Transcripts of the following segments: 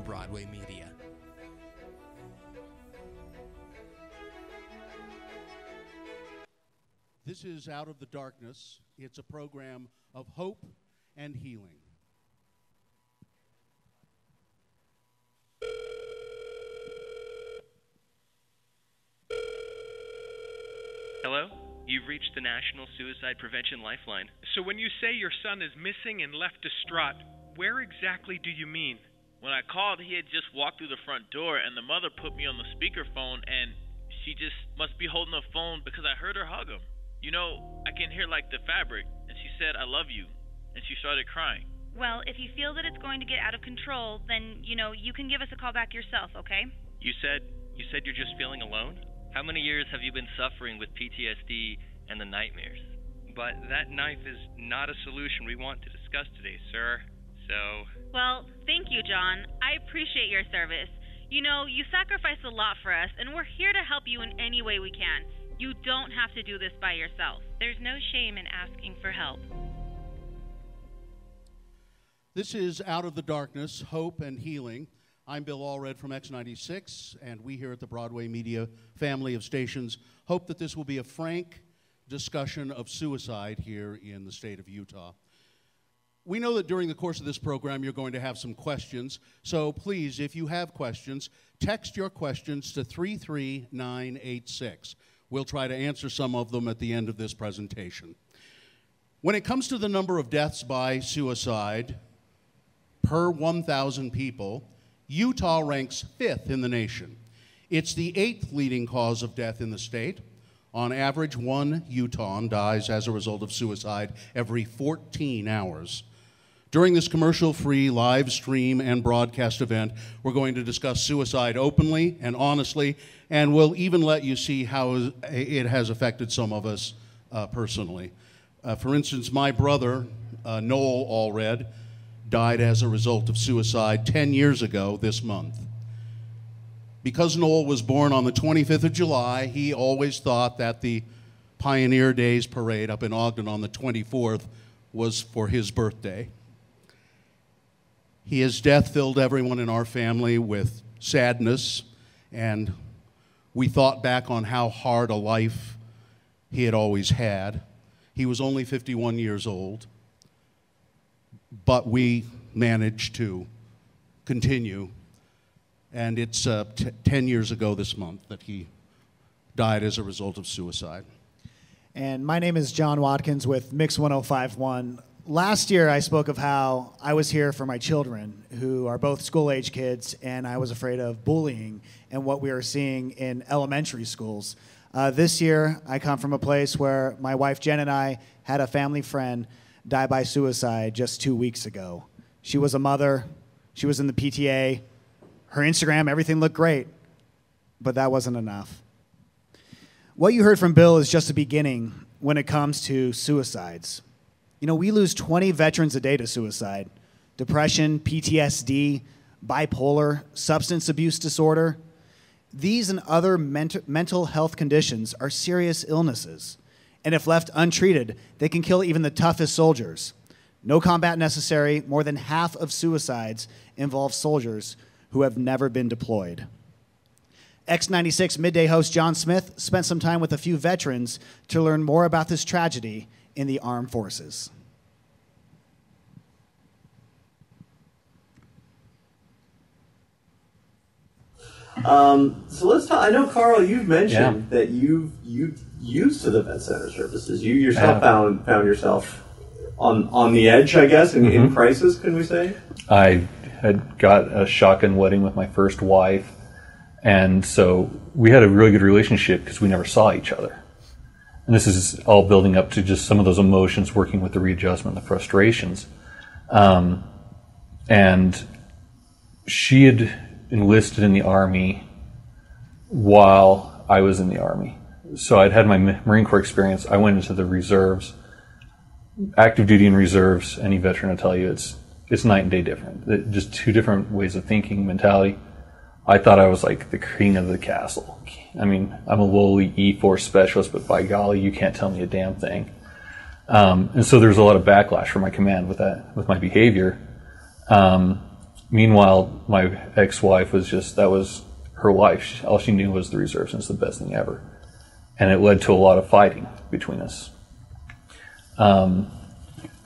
Broadway Media. This is Out of the Darkness. It's a program of hope and healing. Hello? You've reached the National Suicide Prevention Lifeline. So when you say your son is missing and left distraught, where exactly do you mean? When I called, he had just walked through the front door, and the mother put me on the speakerphone, and she just must be holding the phone because I heard her hug him. You know, I can hear like the fabric, and she said, "I love you," and she started crying. Well, if you feel that it's going to get out of control, then, you can give us a call back yourself, okay? You said you're just feeling alone? How many years have you been suffering with PTSD and the nightmares? But that knife is not a solution we want to discuss today, sir. So... Well, thank you, John. I appreciate your service. You sacrifice a lot for us, and we're here to help you in any way we can. You don't have to do this by yourself. There's no shame in asking for help. This is Out of the Darkness, Hope and Healing. I'm Bill Allred from X96, and we here at the Broadway Media family of stations hope that this will be a frank discussion of suicide here in the state of Utah. We know that during the course of this program you're going to have some questions, so please, if you have questions, text your questions to 33986. We'll try to answer some of them at the end of this presentation. When it comes to the number of deaths by suicide per 1,000 people, Utah ranks 5th in the nation. It's the 8th leading cause of death in the state. On average, one Utahn dies as a result of suicide every 14 hours. During this commercial-free live stream and broadcast event, we're going to discuss suicide openly and honestly, and we'll even let you see how it has affected some of us personally. For instance, my brother, Noel Allred, died as a result of suicide 10 years ago this month. Because Noel was born on the 25th of July, he always thought that the Pioneer Days parade up in Ogden on the 24th was for his birthday. His death filled everyone in our family with sadness, and we thought back on how hard a life he had always had. He was only 51 years old, but we managed to continue, and it's 10 years ago this month that he died as a result of suicide. And my name is John Watkins with Mix 1051. Last year I spoke of how I was here for my children, who are both school-age kids, and I was afraid of bullying and what we were seeing in elementary schools. This year I come from a place where my wife Jen and I had a family friend die by suicide just 2 weeks ago. She was a mother, she was in the PTA, her Instagram, everything looked great, but that wasn't enough. What you heard from Bill is just the beginning when it comes to suicides. We lose 20 veterans a day to suicide. Depression, PTSD, bipolar, substance abuse disorder. These and other mental health conditions are serious illnesses. And if left untreated, they can kill even the toughest soldiers. No combat necessary, more than half of suicides involve soldiers who have never been deployed. X96 Midday host John Smith spent some time with a few veterans to learn more about this tragedy in the armed forces. So let's talk. I know, Carl, you've mentioned that you used to the vet center services. You yourself found yourself on the edge, I guess, in crisis. Can we say? I had got a shotgun wedding with my first wife, and so we had a really good relationship because we never saw each other. And this is all building up to just some of those emotions, working with the readjustment, the frustrations. And she had enlisted in the Army while I was in the Army. So I'd had my Marine Corps experience. I went into the reserves, active duty and reserves. Any veteran will tell you it's night and day different. Just two different ways of thinking, mentality. I thought I was like the king of the castle. I mean, I'm a lowly E-Force specialist, but by golly, you can't tell me a damn thing. And so there's a lot of backlash from my command with that, with my behavior. Meanwhile, my ex-wife that was her life. All she knew was the reserves, and it's the best thing ever. And it led to a lot of fighting between us.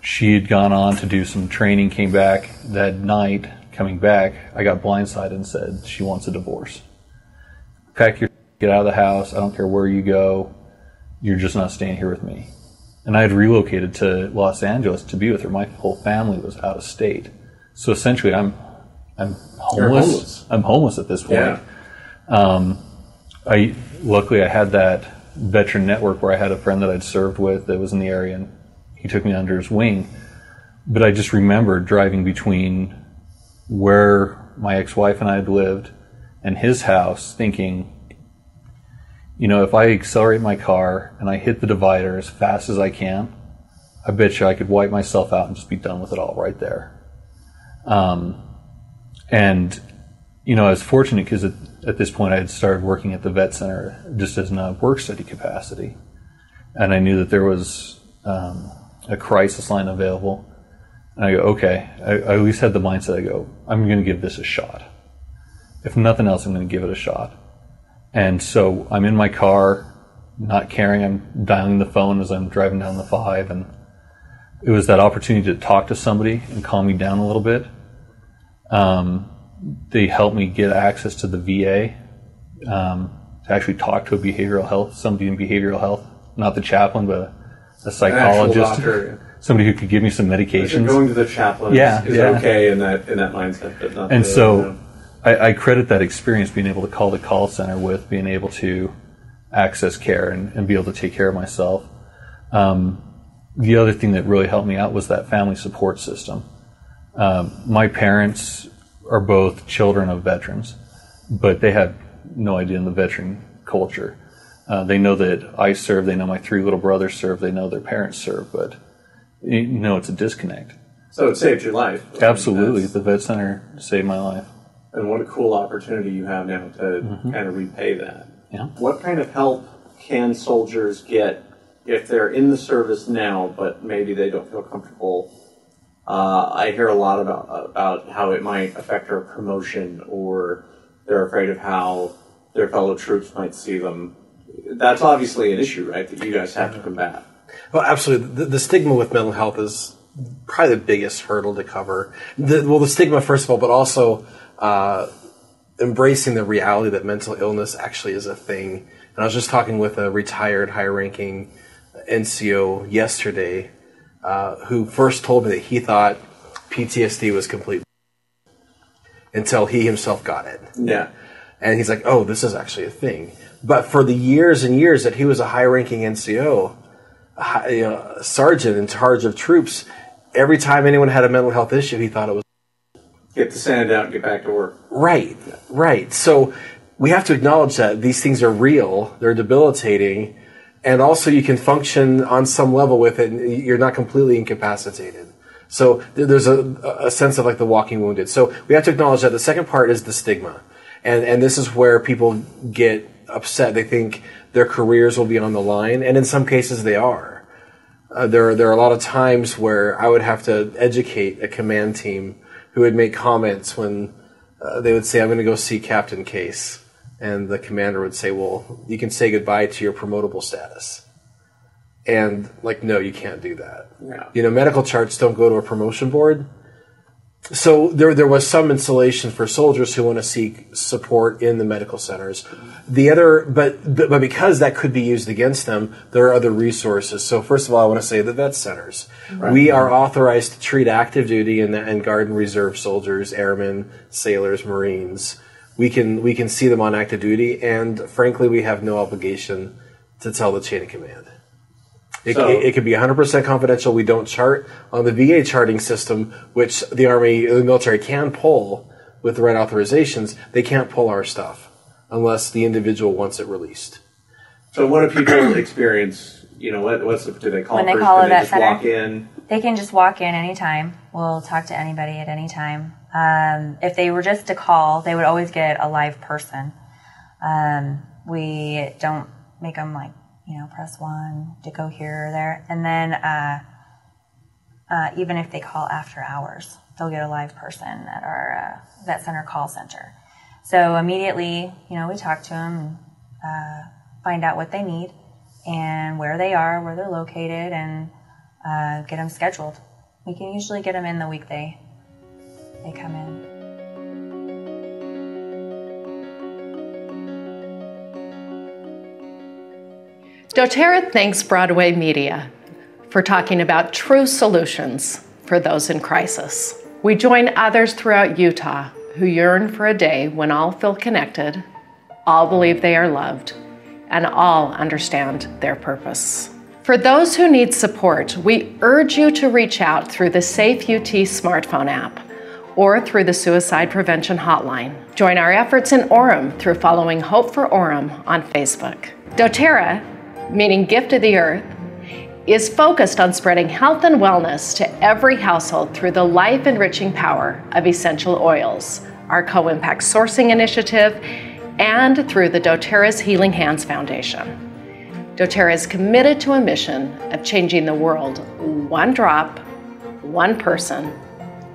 She had gone on to do some training, came back that night. Coming back, I got blindsided and said, she wants a divorce. Pack your get out of the house. I don't care where you go. You're just not staying here with me. And I had relocated to Los Angeles to be with her. My whole family was out of state. So essentially, I'm homeless. I'm homeless at this point. Yeah. Luckily I had that veteran network where I had a friend that I'd served with that was in the area, and he took me under his wing. But I just remember driving between where my ex-wife and I had lived and his house, thinking, if I accelerate my car and I hit the divider as fast as I can, I bet you I could wipe myself out and just be done with it all right there. And I was fortunate because at this point I had started working at the vet center just as in a work study capacity. And I knew that there was a crisis line available. And I go, okay, I at least had the mindset, I go, I'm going to give this a shot. If nothing else, I'm going to give it a shot. And so I'm in my car, not caring, I'm dialing the phone as I'm driving down the 5, and it was that opportunity to talk to somebody and calm me down a little bit. They helped me get access to the VA, to actually talk to somebody in behavioral health, not the chaplain, but a psychologist, somebody who could give me some medications. Going to the chaplain is okay in that mindset, but not. And so I credit that experience, being able to call the call center with being able to access care and be able to take care of myself. The other thing that really helped me out was that family support system. My parents are both children of veterans, but they have no idea in the veteran culture. They know that I serve, they know my 3 little brothers serve, they know their parents serve, but it's a disconnect. So it saved your life. Absolutely. The vet center saved my life. And what a cool opportunity you have now to kind of repay that. Yeah. What kind of help can soldiers get if they're in the service now, but maybe they don't feel comfortable? I hear a lot about how it might affect their promotion, or they're afraid of how their fellow troops might see them. That's obviously an issue, right, that you guys have to combat. Well, absolutely. The stigma with mental health is probably the biggest hurdle to cover. The stigma, first of all, but also embracing the reality that mental illness actually is a thing. And I was just talking with a retired high-ranking NCO yesterday who first told me that he thought PTSD was complete until he himself got it. Yeah. And he's like, oh, this is actually a thing. But for the years and years that he was a high-ranking NCO, sergeant in charge of troops, every time anyone had a mental health issue, he thought it was... Get the sand out and get back to work. Right. So we have to acknowledge that these things are real, they're debilitating, and also you can function on some level with it, and you're not completely incapacitated. So there's a sense of like the walking wounded. So we have to acknowledge that. The second part is the stigma. And this is where people get upset. They think their careers will be on the line, and in some cases they are. There are a lot of times where I would have to educate a command team who would make comments when they would say, I'm going to go see Captain Case. And the commander would say, well, you can say goodbye to your promotable status. And no, you can't do that. Yeah. Medical charts don't go to a promotion board. So there was some insulation for soldiers who want to seek support in the medical centers. But because that could be used against them, there are other resources. So first of all, I want to say the vet centers. Right. We are authorized to treat active duty and Guard and Reserve soldiers, airmen, sailors, Marines. We can see them on active duty, and frankly, we have no obligation to tell the chain of command. It could be 100% confidential. We don't chart on the VA charting system, which the Army, the military can pull with the right authorizations. They can't pull our stuff unless the individual wants it released. So what do people experience? Do they call when they first? Call Can a they vet just center? walk in? They can just walk in anytime. We'll talk to anybody at any time. If they were just to call, they would always get a live person. We don't make them press 1 to go here or there. And then even if they call after hours, they'll get a live person at our vet center call center. So immediately, we talk to them and find out what they need and where they are, where they're located, and get them scheduled. We can usually get them in the week they come in. doTERRA thanks Broadway Media for talking about true solutions for those in crisis. We join others throughout Utah who yearn for a day when all feel connected, all believe they are loved, and all understand their purpose. For those who need support, we urge you to reach out through the Safe UT smartphone app or through the Suicide Prevention Hotline. Join our efforts in Orem through following Hope for Orem on Facebook. doTERRA, meaning Gift of the Earth, is focused on spreading health and wellness to every household through the life-enriching power of essential oils, our co-impact sourcing initiative, and through the doTERRA's Healing Hands Foundation. doTERRA is committed to a mission of changing the world one drop, one person,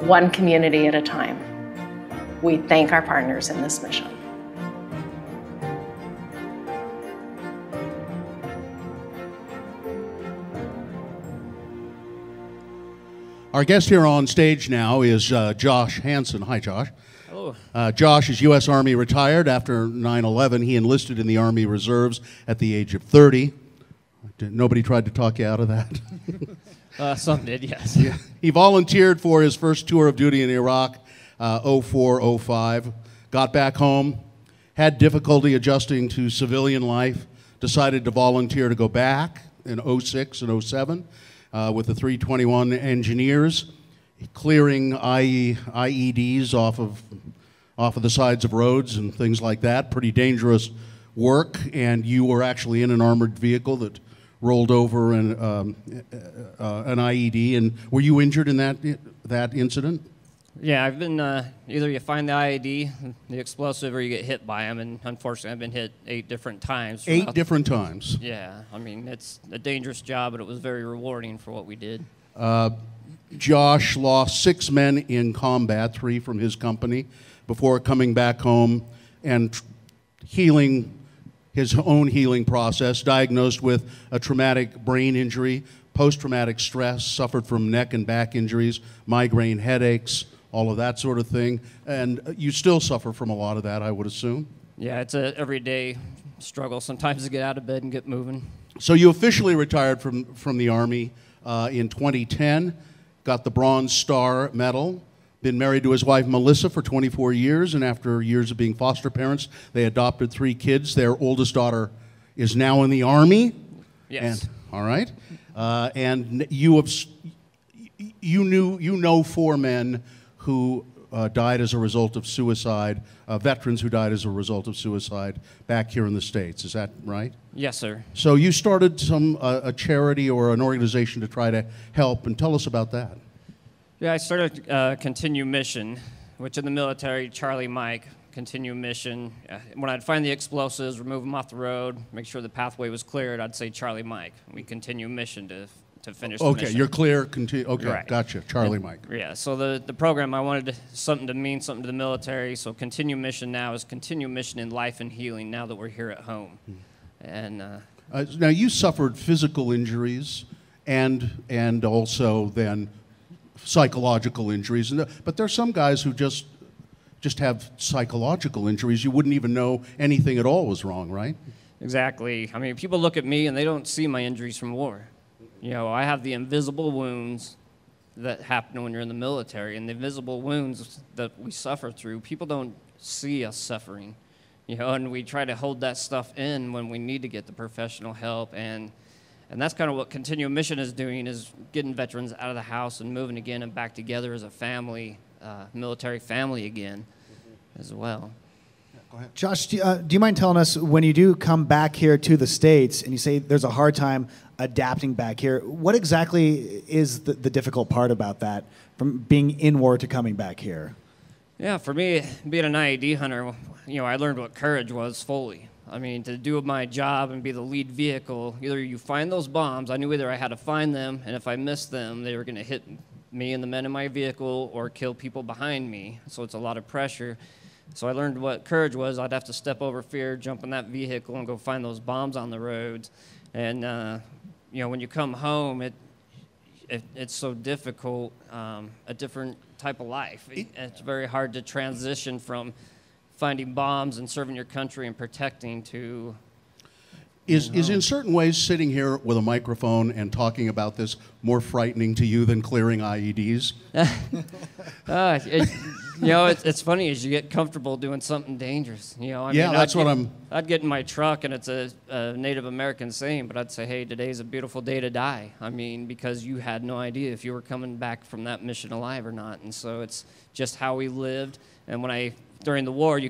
one community at a time. We thank our partners in this mission. Our guest here on stage now is Josh Hansen. Hi, Josh. Hello. Josh is U.S. Army retired after 9/11. He enlisted in the Army Reserves at the age of 30. Nobody tried to talk you out of that? Some did, yes. Yeah. He volunteered for his first tour of duty in Iraq, 04-05. Got back home, had difficulty adjusting to civilian life, decided to volunteer to go back in 06 and 07. With the 321 engineers, clearing IEDs off of the sides of roads and things like that. Pretty dangerous work, and you were actually in an armored vehicle that rolled over an IED. And were you injured in that incident? Yeah, I've been either you find the IED, the explosive, or you get hit by them. And unfortunately, I've been hit 8 different times. 8 different times? Yeah, I mean, it's a dangerous job, but it was very rewarding for what we did. Josh lost 6 men in combat, 3 from his company, before coming back home and healing his own healing process, diagnosed with a traumatic brain injury, post-traumatic stress, suffered from neck and back injuries, migraine headaches, all of that sort of thing. And you still suffer from a lot of that, I would assume? Yeah, it's a everyday struggle sometimes to get out of bed and get moving. So you officially retired from the Army in 2010, got the Bronze Star Medal, been married to his wife Melissa for 24 years, and after years of being foster parents, they adopted 3 kids. Their oldest daughter is now in the Army. Yes. And, all right. And you know 4 men who died as a result of suicide, veterans who died as a result of suicide back here in the States. Is that right? Yes, sir. So you started a charity or an organization to try to help, and tell us about that. Yeah, I started Continue Mission, which in the military, Charlie Mike, Continue Mission. When I'd find the explosives, remove them off the road, make sure the pathway was cleared, I'd say Charlie Mike. We continue mission to finish the mission. Okay, you're clear. Okay, right. Gotcha. Charlie Mike. Yeah, so the program, I wanted something to mean something to the military, so Continue Mission now is Continue Mission in Life and Healing now that we're here at home. And now you suffered physical injuries and also then psychological injuries, but there's some guys who just have psychological injuries. You wouldn't even know anything at all was wrong, right? Exactly. I mean, people look at me and they don't see my injuries from war. You know, I have the invisible wounds that happen when you're in the military, and the invisible wounds that we suffer through, people don't see us suffering. You know, and we try to hold that stuff in when we need to get the professional help, and that's kind of what Continue Mission is doing, is getting veterans out of the house and moving again and back together as a family, military family again as well. Go ahead. Josh, do you mind telling us, when you do come back here to the States and you say there's a hard time adapting back here, what exactly is the difficult part about that, from being in war to coming back here? Yeah, for me, being an IED hunter, you know, I learned what courage was fully. I mean, to do my job and be the lead vehicle, either you find those bombs, I knew either I had to find them, and if I missed them, they were going to hit me and the men in my vehicle or kill people behind me. So it's a lot of pressure. So I learned what courage was. I'd have to step over fear, jump in that vehicle, and go find those bombs on the roads. And, you know, when you come home, it's so difficult, a different type of life. It's very hard to transition from finding bombs and serving your country and protecting to... Is in certain ways sitting here with a microphone and talking about this more frightening to you than clearing IEDs? You know, it's funny as you get comfortable doing something dangerous. You know, I'd get in my truck, and it's a Native American saying, but I'd say, hey, today's a beautiful day to die. I mean, because you had no idea if you were coming back from that mission alive or not. And so it's just how we lived. And during the war,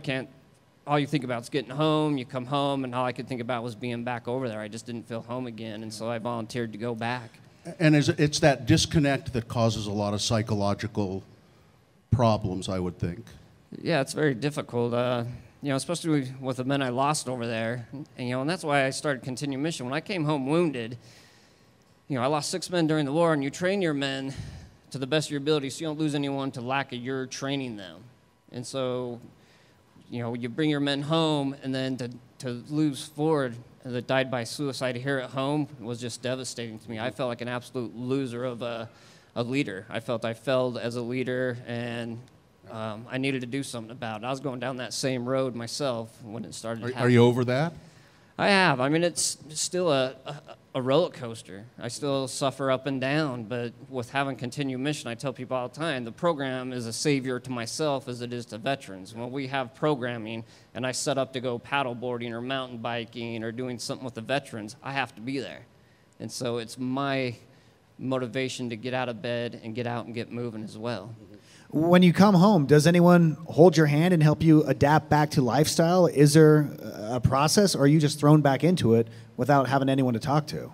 all you think about is getting home. You come home, and all I could think about was being back over there. I just didn't feel home again, and so I volunteered to go back. And it's that disconnect that causes a lot of psychological problems, I would think. Yeah, it's very difficult, you know, especially with the men I lost over there. And, you know, and that's why I started Continuing Mission. When I came home wounded, you know, I lost 6 men during the war, and you train your men to the best of your ability so you don't lose anyone to lack of your training them. And so, you know, you bring your men home, and then to lose 4 that died by suicide here at home was just devastating to me. I felt like an absolute loser of a leader. I felt I failed as a leader, and I needed to do something about it. I was going down that same road myself when it started happening. Are you over that? I have. I mean, it's still a roller coaster. I still suffer up and down, but with having Continued Mission, I tell people all the time, the program is a savior to myself as it is to veterans. When we have programming and I set up to go paddleboarding or mountain biking or doing something with the veterans, I have to be there. And so it's my motivation to get out of bed and get out and get moving as well. When you come home, does anyone hold your hand and help you adapt back to lifestyle? Is there a process, or are you just thrown back into it without having anyone to talk to?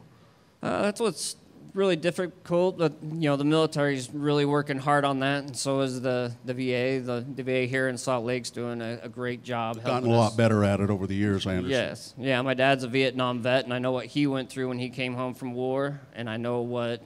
That's what's really difficult. You know, the military is really working hard on that, and so is the VA. The VA here in Salt Lake's doing a great job. Gotten a lot better at it over the years, I understand. Yes. Yeah, my dad's a Vietnam vet, and I know what he went through when he came home from war, and I know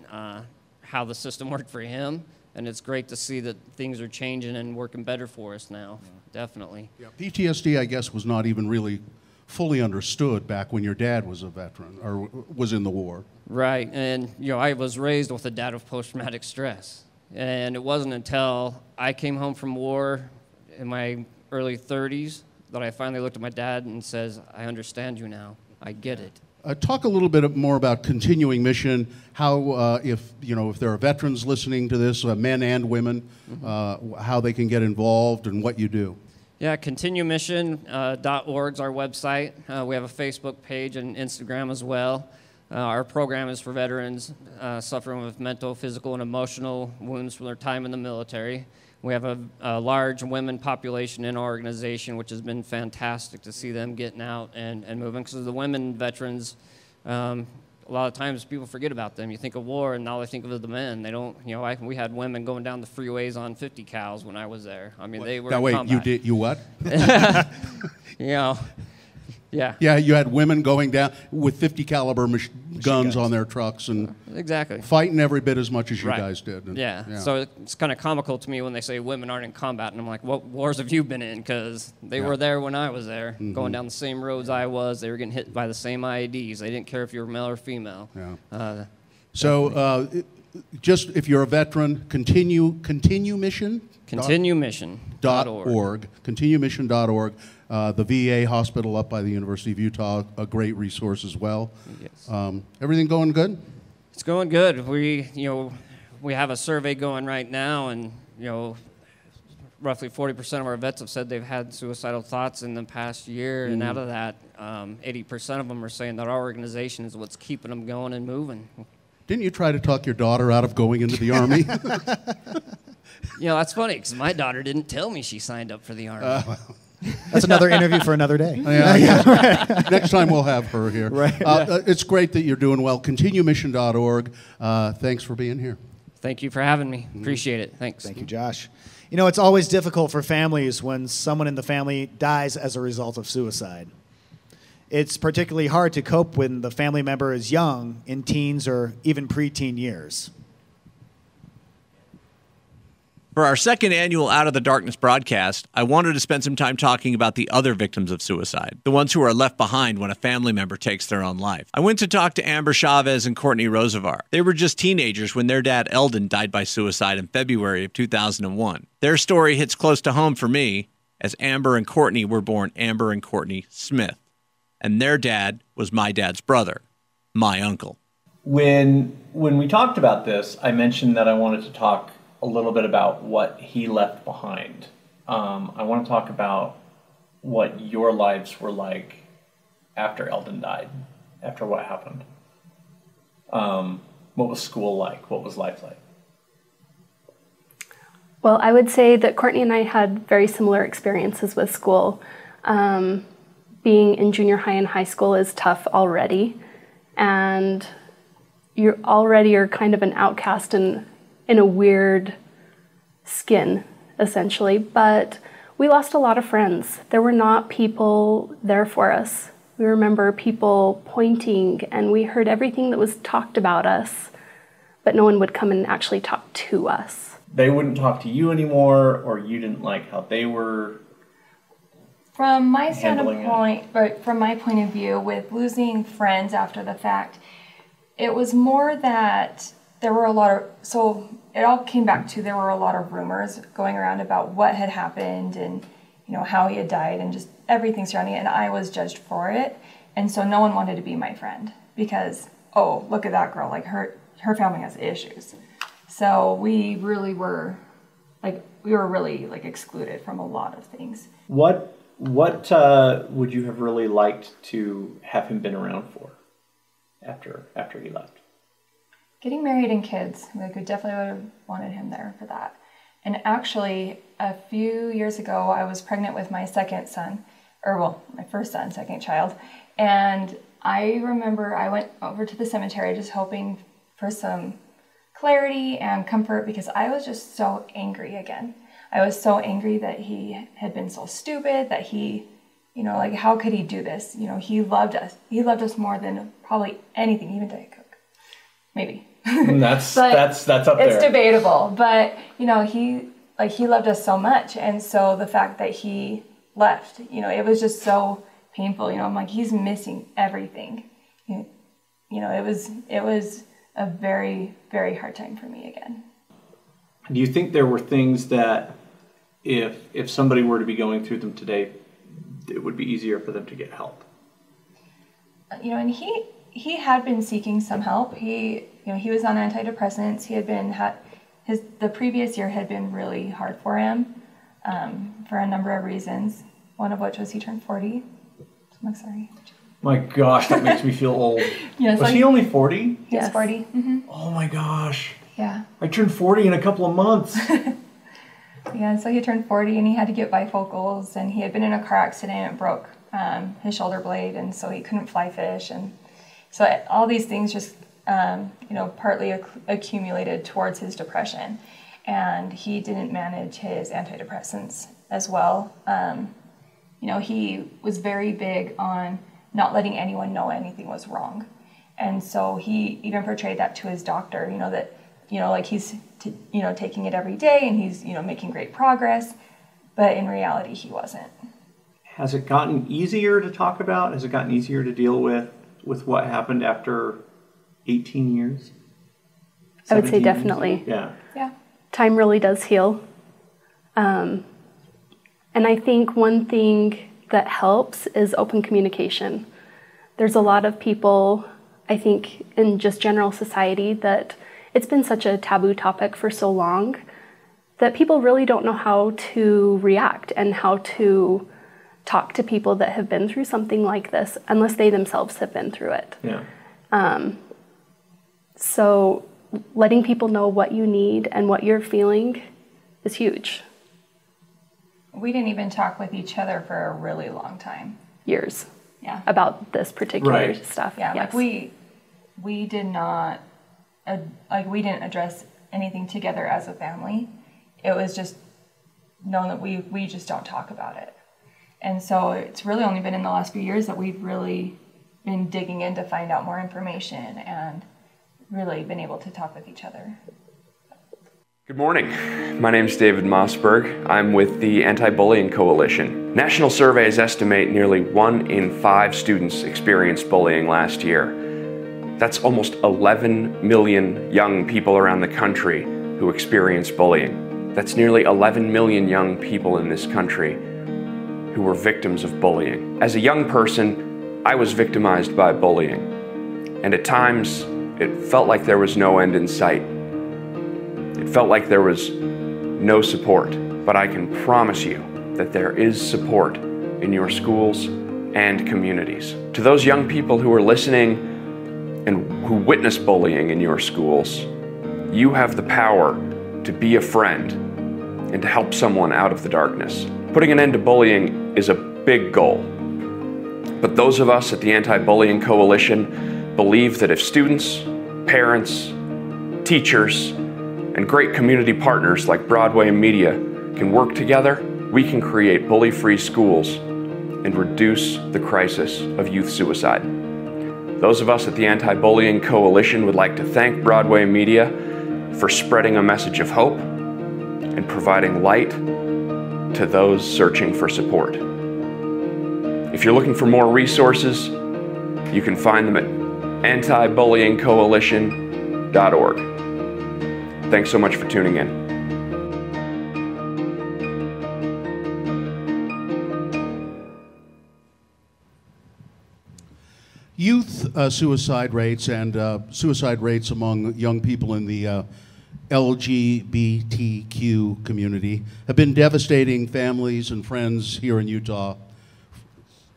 how the system worked for him. And it's great to see that things are changing and working better for us now, definitely. Yeah. PTSD, I guess, was not even really fully understood back when your dad was a veteran or was in the war. Right, and you know, I was raised with a dad of post-traumatic stress. And it wasn't until I came home from war in my early 30s that I finally looked at my dad and says, I understand you now, I get it. Talk a little bit more about Continuing Mission. How, if there are veterans listening to this, men and women, how they can get involved and what you do. Yeah, continuemission.org is our website. We have a Facebook page and Instagram as well. Our program is for veterans suffering with mental, physical, and emotional wounds from their time in the military. We have a large women population in our organization, which has been fantastic to see them getting out and moving. Because the women veterans, a lot of times people forget about them. You think of war, and all they think of is the men. They don't, you know, we had women going down the freeways on 50 cals when I was there. I mean, they were in combat. You did, you what? You know, yeah. Yeah, you had women going down with 50 caliber guns on their trucks and exactly fighting every bit as much as you guys did. And, yeah, so it's kind of comical to me when they say women aren't in combat, and I'm like, what wars have you been in? Because they were there when I was there, going down the same roads I was. They were getting hit by the same IEDs. They didn't care if you were male or female. Yeah. Just if you're a veteran, Continue Mission? Continuemission.org. Continuemission.org. The VA hospital up by the University of Utah, a great resource as well. Yes. Everything going good? It's going good. We have a survey going right now, and roughly 40% of our vets have said they've had suicidal thoughts in the past year, and out of that, 80% of them are saying that our organization is what's keeping them going and moving. Didn't you try to talk your daughter out of going into the Army? You know, that's funny, because my daughter didn't tell me she signed up for the Army. That's another interview for another day. Next time we'll have her here. Right. It's great that you're doing well. Continuemission.org. Thanks for being here. Thank you for having me. Appreciate it. Thanks. Thank you, Josh. You know, it's always difficult for families when someone in the family dies as a result of suicide. It's particularly hard to cope when the family member is young, in teens or even preteen years. For our second annual Out of the Darkness broadcast, I wanted to spend some time talking about the other victims of suicide, the ones who are left behind when a family member takes their own life. I went to talk to Amber Chavez and Courtney Rosevar. They were just teenagers when their dad, Eldon, died by suicide in February of 2001. Their story hits close to home for me, as Amber and Courtney were born Amber and Courtney Smith. And their dad was my dad's brother, my uncle. When we talked about this, I mentioned that I wanted to talk a little bit about what he left behind. I want to talk about what your lives were like after Eldon died, after what happened. What was school like? What was life like? Well, I would say that Courtney and I had very similar experiences with school. Being in junior high and high school is tough already, and you already are kind of an outcast in a weird skin, essentially. But we lost a lot of friends. There were not people there for us. We remember people pointing, and we heard everything that was talked about us, but no one would come and actually talk to us. They wouldn't talk to you anymore, or you didn't like how they were From my handling standpoint, but from my point of view, with losing friends after the fact, it was more that there were a lot of, so it all came back to there were a lot of rumors going around about what had happened and, you know, how he had died and just everything surrounding it, and I was judged for it. And so no one wanted to be my friend because, oh, look at that girl, like her family has issues. So we really were, really excluded from a lot of things. What would you have really liked to have him been around for after he left? Getting married and kids. We definitely would have wanted him there for that. And actually, a few years ago, I was pregnant with my second son, my first son, second child. And I remember I went over to the cemetery just hoping for some clarity and comfort because I was just so angry again. I was so angry that he had been so stupid, that he, how could he do this? He loved us. He loved us more than probably anything, even Diet Coke. Maybe. That's up there. It's debatable, but he loved us so much, and so the fact that he left, it was just so painful. I'm like, he's missing everything. It was a very, very hard time for me again. Do you think there were things that if somebody were to be going through them today, it would be easier for them to get help? And he had been seeking some help. He was on antidepressants. He had been the previous year had been really hard for him for a number of reasons. One of which was he turned 40. I'm sorry. My gosh, that makes me feel old. Yes, was he only 40? He was 40. Mm-hmm. Oh my gosh. Yeah. I turned 40 in a couple of months. Yeah, so he turned 40 and he had to get bifocals, and he had been in a car accident and broke his shoulder blade, and so he couldn't fly fish, and so all these things just partly accumulated towards his depression, and he didn't manage his antidepressants as well. He was very big on not letting anyone know anything was wrong, and so he even portrayed that to his doctor. He's taking it every day and he's making great progress, but in reality he wasn't. Has it gotten easier to talk about? Has it gotten easier to deal with what happened after 18 years? I would say definitely. Yeah. Yeah. Time really does heal. And I think one thing that helps is open communication. There's a lot of people, I think, in just general society that it's been such a taboo topic for so long that people really don't know how to react and how to talk to people that have been through something like this unless they themselves have been through it. Yeah. So letting people know what you need and what you're feeling is huge. We didn't even talk with each other for a really long time. Years. Yeah. About this particular stuff. Yeah, yes. we did not, we didn't address anything together as a family. It was just known that we just don't talk about it. And so it's really only been in the last few years that we've really been digging in to find out more information and really been able to talk with each other. Good morning. My name is David Mossberg. I'm with the Anti-Bullying Coalition. National surveys estimate nearly 1 in 5 students experienced bullying last year. That's almost 11 million young people around the country who experience bullying. That's nearly 11 million young people in this country who were victims of bullying. As a young person, I was victimized by bullying, and at times it felt like there was no end in sight. It felt like there was no support, but I can promise you that there is support in your schools and communities. To those young people who are listening and who witness bullying in your schools, you have the power to be a friend and to help someone out of the darkness. Putting an end to bullying is a big goal, but those of us at the Anti-Bullying Coalition believe that if students, parents, teachers, and great community partners like Broadway Media can work together, we can create bully-free schools and reduce the crisis of youth suicide. Those of us at the Anti-Bullying Coalition would like to thank Broadway Media for spreading a message of hope and providing light to those searching for support. If you're looking for more resources, you can find them at antibullyingcoalition.org. Thanks so much for tuning in. Youth suicide rates and suicide rates among young people in the LGBTQ community have been devastating families and friends here in Utah.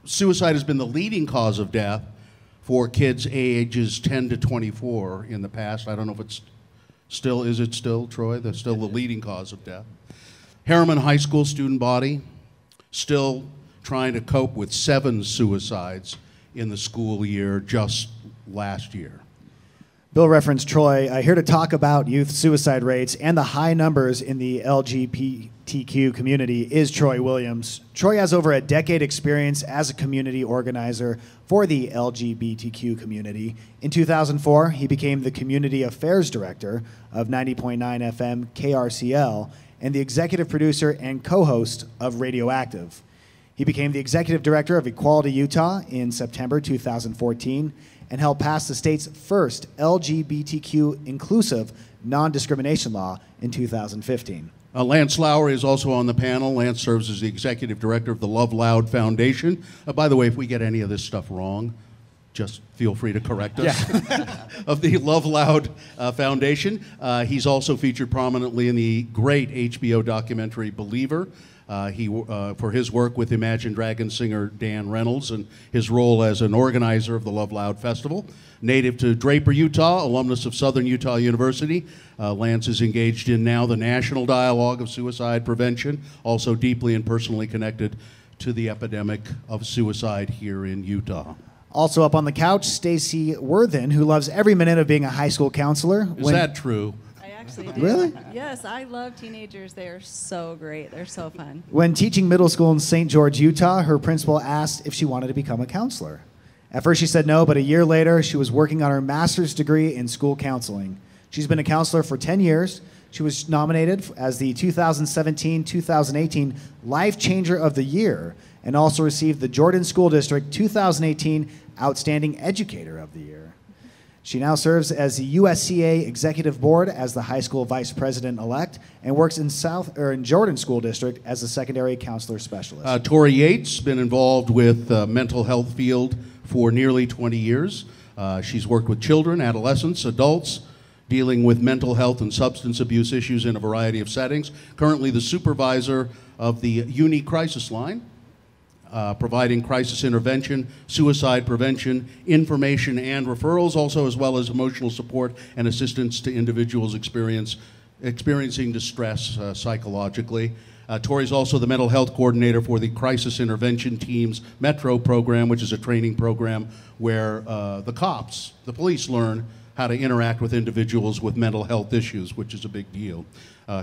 Suicide has been the leading cause of death for kids ages 10 to 24 in the past. I don't know if it's still, is it still, Troy? That's still the leading cause of death. Harriman High School student body still trying to cope with 7 suicides in the school year just last year. Bill referenced Troy. Here to talk about youth suicide rates and the high numbers in the LGBTQ community is Troy Williams. Troy has over a decade experience as a community organizer for the LGBTQ community. In 2004, he became the Community Affairs Director of 90.9 FM KRCL and the executive producer and co-host of Radioactive. He became the executive director of Equality Utah in September 2014 and helped pass the state's first LGBTQ inclusive non-discrimination law in 2015. Lance Lowry is also on the panel. Lance serves as the executive director of the Love Loud Foundation. By the way, if we get any of this stuff wrong, just feel free to correct us. Yeah. Of the Love Loud Foundation. He's also featured prominently in the great HBO documentary Believer. For his work with Imagine Dragons singer Dan Reynolds and his role as an organizer of the Love Loud Festival. Native to Draper, Utah, alumnus of Southern Utah University, Lance is engaged in now the national dialogue of suicide prevention, also deeply and personally connected to the epidemic of suicide here in Utah. Also up on the couch, Stacy Worthen, who loves every minute of being a high school counselor. Is that true? Do. Really? Yes, I love teenagers. They are so great. They're so fun. When teaching middle school in St. George, Utah, her principal asked if she wanted to become a counselor. At first she said no, but a year later she was working on her master's degree in school counseling. She's been a counselor for 10 years. She was nominated as the 2017-2018 Life Changer of the Year and also received the Jordan School District 2018 Outstanding Educator of the Year. She now serves as the USCA Executive Board as the high school vice president-elect and works in Jordan School District as a secondary counselor specialist. Tori Yates been involved with the mental health field for nearly 20 years. She's worked with children, adolescents, adults, dealing with mental health and substance abuse issues in a variety of settings. Currently the supervisor of the Uni Crisis Line, providing crisis intervention, suicide prevention, information and referrals, also as well as emotional support and assistance to individuals experiencing distress psychologically. Tori's also the mental health coordinator for the Crisis Intervention Team's Metro program, which is a training program where the cops, the police, learn how to interact with individuals with mental health issues, which is a big deal.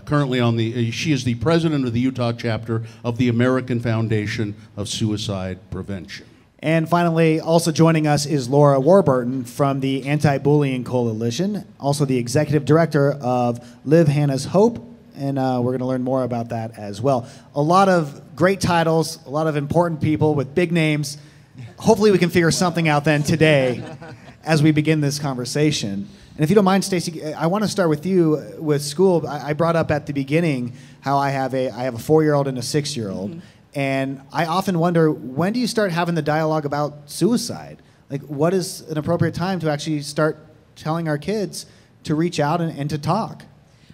Currently she is the president of the Utah chapter of the American Foundation of Suicide Prevention. And finally, also joining us is Laura Warburton from the Anti-Bullying Coalition, also the executive director of Live Hannah's Hope, and we're going to learn more about that as well. A lot of great titles, a lot of important people with big names. Hopefully we can figure something out then today as we begin this conversation. And if you don't mind, Stacy, I want to start with you with school. I brought up at the beginning how I have a 4-year-old and a 6-year-old. Mm-hmm. And I often wonder, when do you start having the dialogue about suicide? Like, what is an appropriate time to actually start telling our kids to reach out and to talk?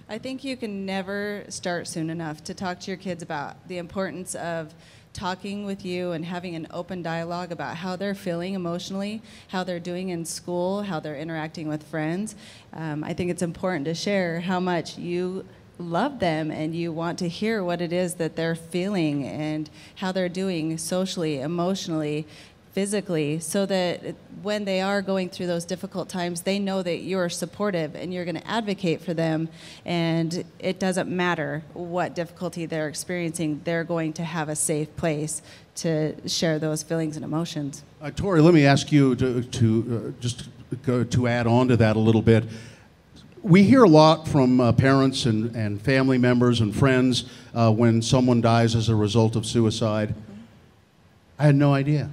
I think you can never start soon enough to talk to your kids about the importance of talking with you and having an open dialogue about how they're feeling emotionally, how they're doing in school, how they're interacting with friends. I think it's important to share how much you love them and you want to hear what it is that they're feeling and how they're doing socially, emotionally, physically, so that when they are going through those difficult times, they know that you're supportive and you're going to advocate for them, and it doesn't matter what difficulty they're experiencing, they're going to have a safe place to share those feelings and emotions. Tori, let me ask you to add on to that a little bit. We hear a lot from parents and family members and friends when someone dies as a result of suicide. Mm-hmm. I had no idea.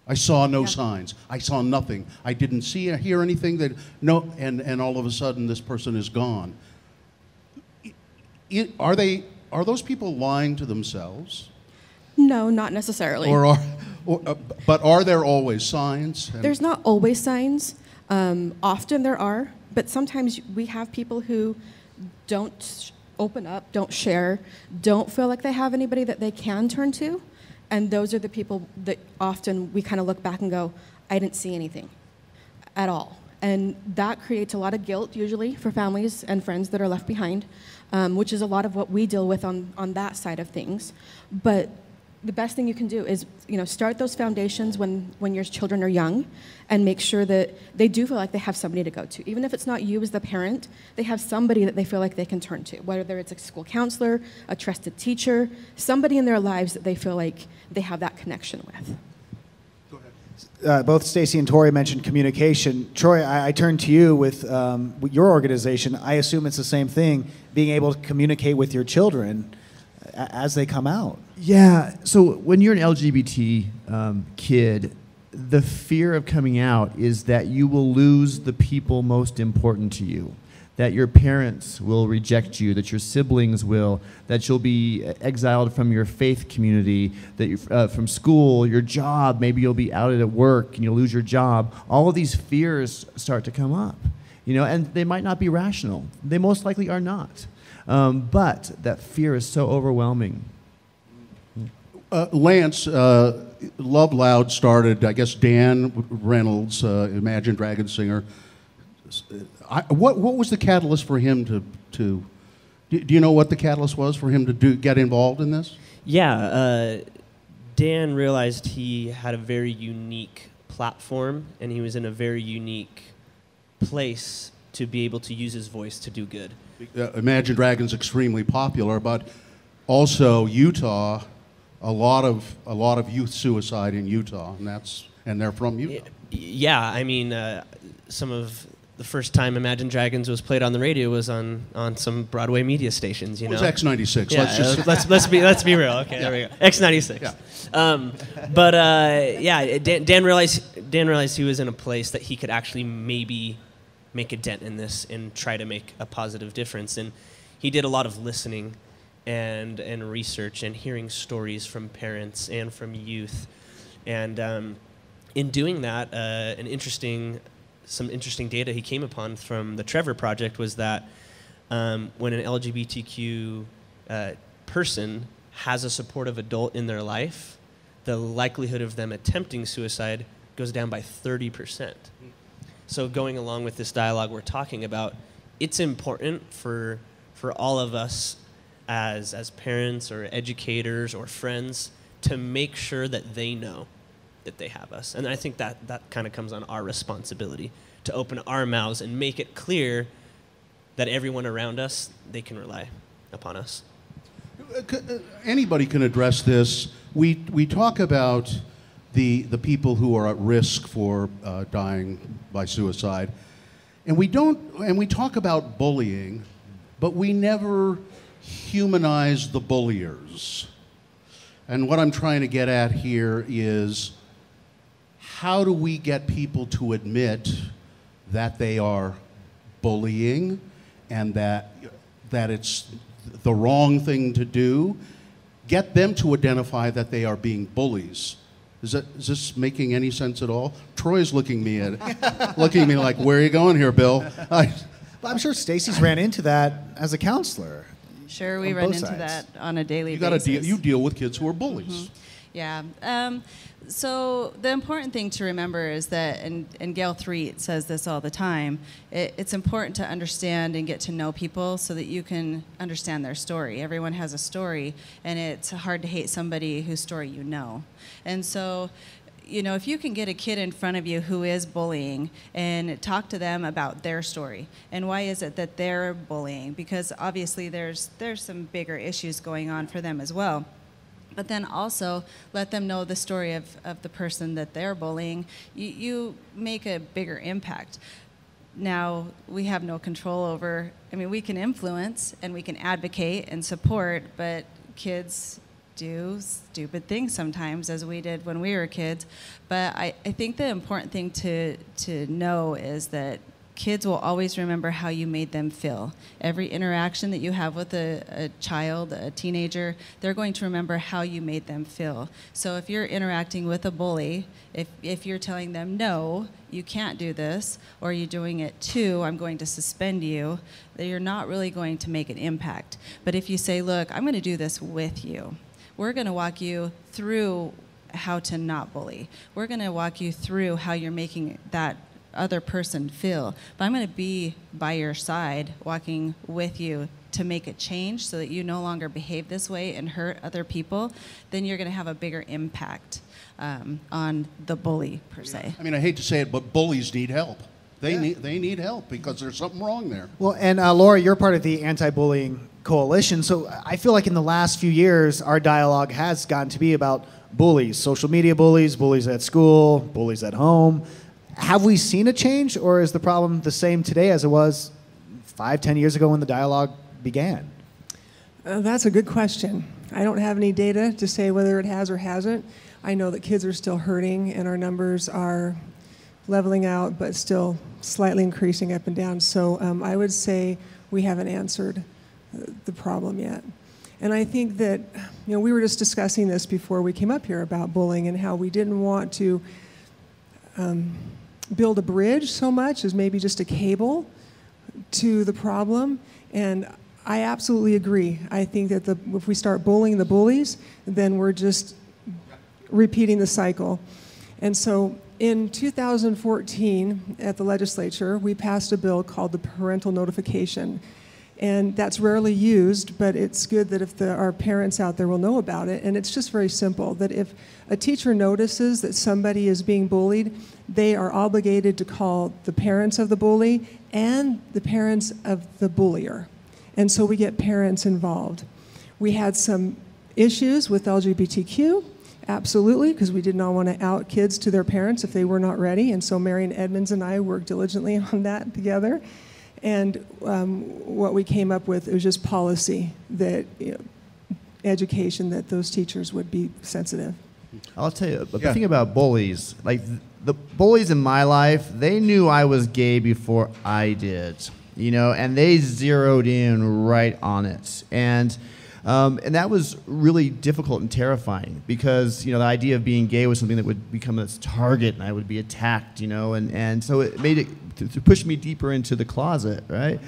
I saw no signs. I saw nothing. I didn't see or hear anything and all of a sudden this person is gone. Are those people lying to themselves? No, not necessarily. But are there always signs? There's not always signs. Often there are. But sometimes we have people who don't open up, don't share, don't feel like they have anybody that they can turn to. And those are the people that often we kind of look back and go, I didn't see anything at all. And that creates a lot of guilt usually for families and friends that are left behind, which is a lot of what we deal with on that side of things. But the best thing you can do is, start those foundations when your children are young and make sure that they do feel like they have somebody to go to. Even if it's not you as the parent, they have somebody that they feel like they can turn to, whether it's a school counselor, a trusted teacher, somebody in their lives that they feel like they have that connection with. Go ahead. Both Stacy and Tori mentioned communication. Troy, I turn to you with your organization. I assume it's the same thing, being able to communicate with your children as they come out. Yeah, so when you're an LGBT kid, the fear of coming out is that you will lose the people most important to you, that your parents will reject you, that your siblings will, that you'll be exiled from your faith community, that you, from school, your job, maybe you'll be outed at work and you'll lose your job. All of these fears start to come up, and they might not be rational. They most likely are not. But that fear is so overwhelming. Lance, Love Loud started, I guess, Dan Reynolds, Imagine Dragons singer. What was the catalyst for him to do you know what the catalyst was for him to get involved in this? Yeah, Dan realized he had a very unique platform, and he was in a very unique place to be able to use his voice to do good. Imagine Dragons extremely popular, but also Utah. A lot of youth suicide in Utah, and they're from Utah. Yeah, I mean, some of the first time Imagine Dragons was played on the radio was on some Broadway media stations. It was X96. Yeah, let's be real. Okay, there we go. X96. Yeah. Dan realized he was in a place that he could actually maybe make a dent in this and try to make a positive difference. And he did a lot of listening and research and hearing stories from parents and from youth. And in doing that, some interesting data he came upon from the Trevor Project was that when an LGBTQ person has a supportive adult in their life, the likelihood of them attempting suicide goes down by 30%. So going along with this dialogue we're talking about, it's important for all of us as parents or educators or friends to make sure that they know that they have us. And I think that kind of comes on our responsibility to open our mouths and make it clear that everyone around us, they can rely upon us. Anybody can address this. We talk about the people who are at risk for dying by suicide. And we talk about bullying, but we never humanize the bulliers. And what I'm trying to get at here is, how do we get people to admit that they are bullying and that it's the wrong thing to do? Get them to identify that they are being bullies. Is this making any sense at all? Troy's looking at me like, where are you going here, Bill? I'm sure Stacy's ran into that as a counselor. Sure, we run into that on a daily basis. You deal with kids who are bullies. Mm-hmm. Yeah. So the important thing to remember is that, and Gail Threet says this all the time, it's important to understand and get to know people so that you can understand their story. Everyone has a story, and it's hard to hate somebody whose story you know. And so, you know, if you can get a kid in front of you who is bullying and talk to them about their story and why is it that they're bullying, because obviously there's some bigger issues going on for them as well. But then also let them know the story of the person that they're bullying. You make a bigger impact. Now, we have no control over, I mean, we can influence and we can advocate and support, but kids do stupid things sometimes, as we did when we were kids. But I think the important thing to know is that kids will always remember how you made them feel. Every interaction that you have with a child, a teenager, they're going to remember how you made them feel. So if you're interacting with a bully, if you're telling them, no, you can't do this, or you're doing it too, I'm going to suspend you, then you're not really going to make an impact. But if you say, look, I'm going to do this with you, we're going to walk you through how to not bully. We're going to walk you through how you're making that other person feel. But I'm going to be by your side, walking with you to make a change so that you no longer behave this way and hurt other people. Then you're going to have a bigger impact on the bully, per se. I mean, I hate to say it, but bullies need help. They need help because there's something wrong there. Well, and Laura, you're part of the Anti-Bullying Coalition, so I feel like in the last few years, our dialogue has gotten to be about bullies, social media bullies, bullies at school, bullies at home. Have we seen a change, or is the problem the same today as it was 5-10 years ago when the dialogue began? That's a good question. I don't have any data to say whether it has or hasn't. I know that kids are still hurting, and our numbers are leveling out, but still slightly increasing up and down. So I would say we haven't answered the problem yet. And I think that, you know, we were just discussing this before we came up here about bullying and how we didn't want to build a bridge so much as maybe just a cable to the problem. And I absolutely agree. I think that if we start bullying the bullies, then we're just repeating the cycle. And so in 2014 at the legislature, we passed a bill called the Parental Notification. And that's rarely used, but it's good that if our parents out there will know about it. And it's just very simple, that if a teacher notices that somebody is being bullied, they are obligated to call the parents of the bully and the parents of the bullier. And so we get parents involved. We had some issues with LGBTQ, absolutely, because we did not want to out kids to their parents if they were not ready. And so Marion Edmonds and I worked diligently on that together. And what we came up with was just policy that, you know, education, that those teachers would be sensitive. I'll tell you, but the thing about bullies, like the bullies in my life, they knew I was gay before I did, you know, and they zeroed in right on it. And that was really difficult and terrifying because, you know, the idea of being gay was something that would become a target and I would be attacked, you know, and so it made it to push me deeper into the closet, right?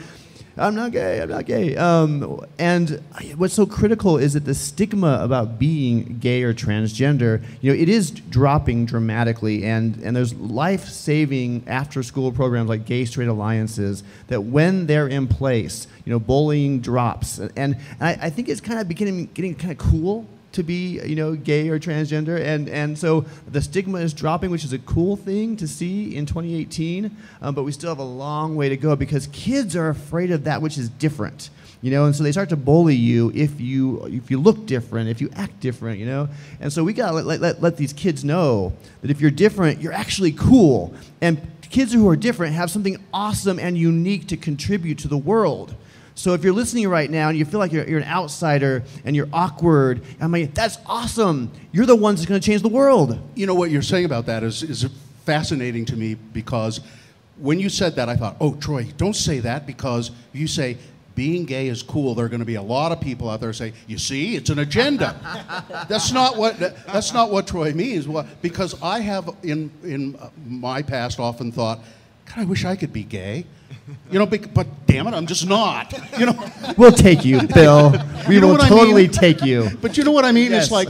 I'm not gay, I'm not gay. And what's so critical is that the stigma about being gay or transgender, you know, it is dropping dramatically, and there's life-saving after-school programs like Gay Straight Alliances that when they're in place, you know, bullying drops. And I think it's kind of getting kind of cool to be, you know, gay or transgender, and so the stigma is dropping, which is a cool thing to see in 2018, but we still have a long way to go because kids are afraid of that which is different. you know, and so they start to bully you if you look different, if you act different, you know. And so we gotta let these kids know that if you're different, you're actually cool. And kids who are different have something awesome and unique to contribute to the world. So if you're listening right now and you feel like you're an outsider and you're awkward, I mean, that's awesome. You're the ones that's going to change the world. You know, what you're saying about that is fascinating to me, because when you said that, I thought, oh, Troy, don't say that, because if you say being gay is cool, there are going to be a lot of people out there say, you see, it's an agenda. That's not what Troy means. Because I have in my past often thought, God, I wish I could be gay. You know, but damn it, I'm just not. You know, we'll take you, Bill. We will totally take you. But you know what I mean? Yes. It's like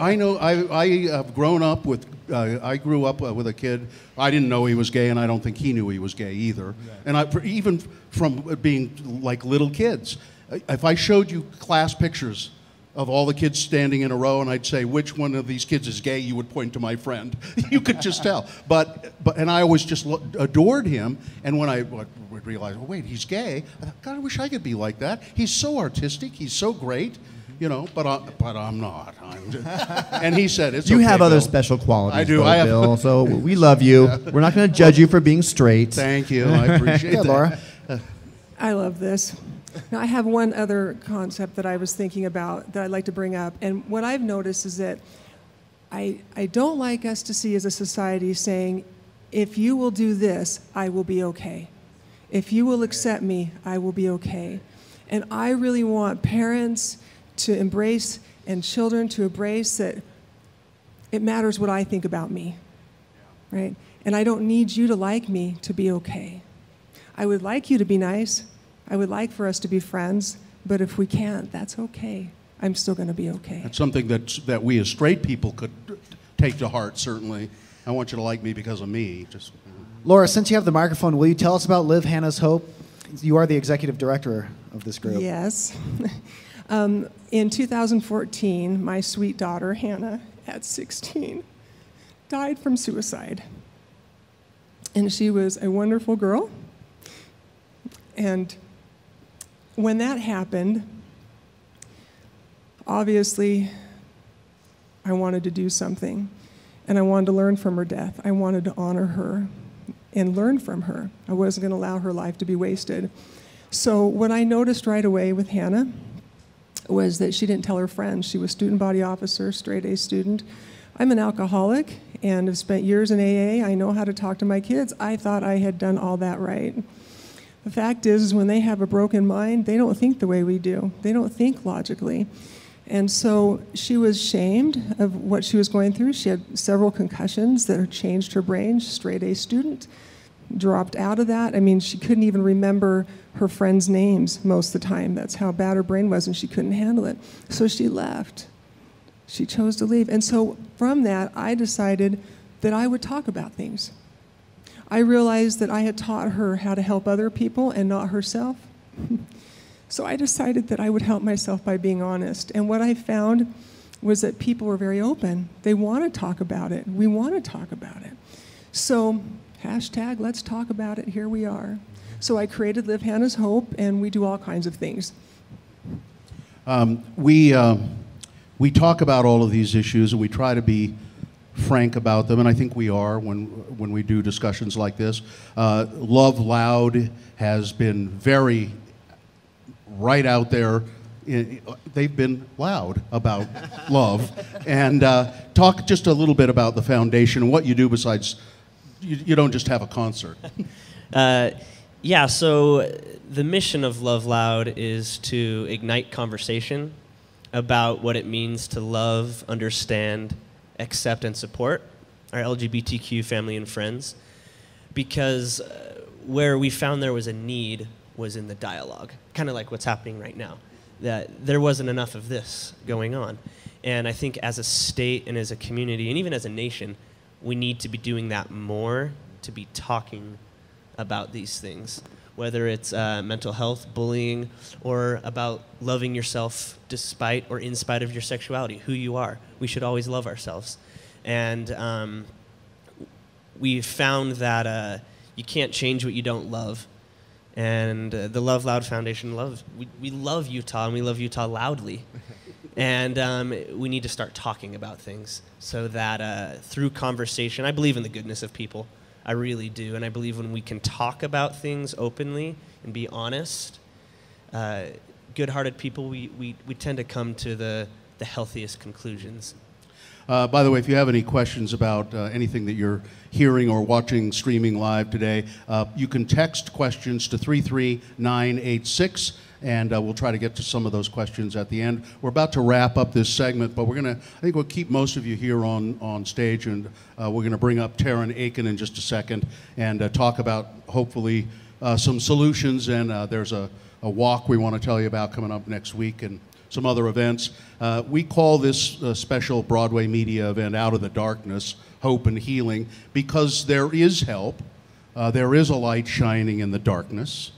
I know I have grown up with. I grew up with a kid. I didn't know he was gay, and I don't think he knew he was gay either. And even from being like little kids, if I showed you class pictures of all the kids standing in a row, and I'd say, which one of these kids is gay, you would point to my friend. You could just tell. And I always just adored him. And when I would realize, oh, wait, he's gay, I thought, God, I wish I could be like that. He's so artistic. He's so great. You know, but I'm not. And he said, it's You okay, have other Bill. special qualities, I do. though, I have. Bill, so we love you. We're not going to judge you for being straight. Thank you. I appreciate that. Laura. I love this. Now, I have one other concept that I was thinking about that I'd like to bring up. And what I've noticed is that I don't like us to see as a society saying, if you will do this, I will be okay. If you will accept me, I will be okay. And I really want parents to embrace and children to embrace that it matters what I think about me, right? And I don't need you to like me to be okay. I would like you to be nice. I would like for us to be friends, but if we can't, that's okay. I'm still going to be okay. It's something that we as straight people could take to heart, certainly. I want you to like me because of me. Just Laura, since you have the microphone, will you tell us about Live Hannah's Hope? You are the executive director of this group. Yes. In 2014, my sweet daughter, Hannah, at 16, died from suicide. And she was a wonderful girl. And when that happened, obviously, I wanted to do something. And I wanted to learn from her death. I wanted to honor her and learn from her. I wasn't going to allow her life to be wasted. So what I noticed right away with Hannah was that she didn't tell her friends. She was student body officer, straight A student. I'm an alcoholic and have spent years in AA. I know how to talk to my kids. I thought I had done all that right. The fact is when they have a broken mind, they don't think the way we do. They don't think logically. And so she was shamed of what she was going through. She had several concussions that had changed her brain, straight A student, dropped out of that. I mean, she couldn't even remember her friends' names most of the time. That's how bad her brain was, and she couldn't handle it. So she left. She chose to leave. And so from that, I decided that I would talk about things. I realized that I had taught her how to help other people and not herself. So I decided that I would help myself by being honest. And what I found was that people were very open. They want to talk about it. We want to talk about it. So hashtag let's talk about it. Here we are. So I created Live Hannah's Hope, and we do all kinds of things. We talk about all of these issues, and we try to be frank about them, and I think we are when we do discussions like this. Love Loud has been very right out there. They've been loud about love. And talk just a little bit about the foundation and what you do besides, you don't just have a concert. Yeah, so the mission of Love Loud is to ignite conversation about what it means to love, understand, accept, and support our LGBTQ family and friends. Because where we found there was a need was in the dialogue, kind of like what's happening right now, that there wasn't enough of this going on. And I think as a state and as a community and even as a nation, we need to be doing that more, to be talking about these things, whether it's mental health, bullying, or about loving yourself despite or in spite of your sexuality, who you are. We should always love ourselves. And we found that you can't change what you don't love. And the Love Loud Foundation we love Utah, and we love Utah loudly. And we need to start talking about things so that through conversation, I believe in the goodness of people. I really do. And I believe when we can talk about things openly and be honest, good-hearted people, we tend to come to the healthiest conclusions. By the way, if you have any questions about anything that you're hearing or watching streaming live today, you can text questions to 33986, and we'll try to get to some of those questions at the end. We're about to wrap up this segment, but I think we'll keep most of you here on stage, and we're going to bring up Taryn Aiken in just a second and talk about, hopefully, some solutions, and there's a walk we want to tell you about coming up next week, and some other events. We call this special Broadway media event Out of the Darkness, Hope and Healing, because there is help. There is a light shining in the darkness.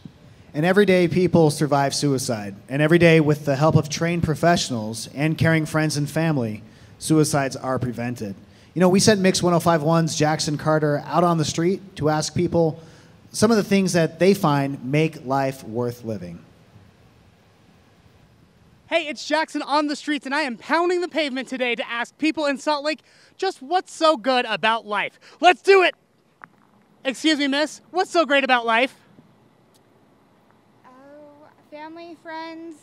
And every day people survive suicide. And every day, with the help of trained professionals and caring friends and family, suicides are prevented. You know, we sent Mix 105.1's Jackson Carter out on the street to ask people some of the things that they find make life worth living. Hey, it's Jackson on the streets, and I am pounding the pavement today to ask people in Salt Lake just what's so good about life. Let's do it! Excuse me, miss, what's so great about life? Oh, family, friends.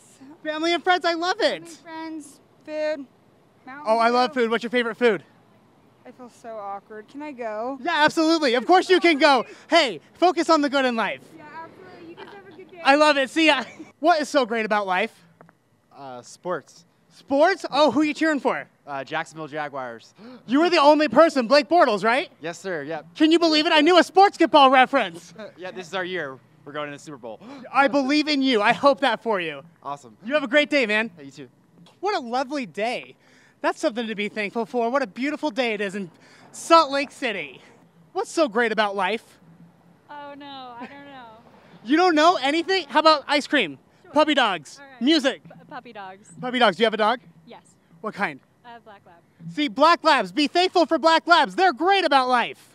Family and friends, I love it. Family, friends, food. Oh, I love food. What's your favorite food? I feel so awkward. Can I go? Yeah, absolutely. Of course you can go. Hey, focus on the good in life. Yeah, absolutely. You guys have a good day. I love it. See ya. What is so great about life? Sports. Sports? Oh, who are you cheering for? Jacksonville Jaguars. You were the only person. Blake Bortles, right? Yes, sir. Yep. Can you believe it? I knew a sportsball reference. Yeah, this is our year. We're going to the Super Bowl. I believe in you. I hope that for you. Awesome. You have a great day, man. Hey, you too. What a lovely day. That's something to be thankful for. What a beautiful day it is in Salt Lake City. What's so great about life? Oh, no. I don't know. You don't know anything? How about ice cream? Sure. Puppy dogs? Right. Music? Puppy dogs. Puppy dogs. Do you have a dog? Yes. What kind? I have Black Lab. See, Black Labs. Be thankful for Black Labs. They're great about life.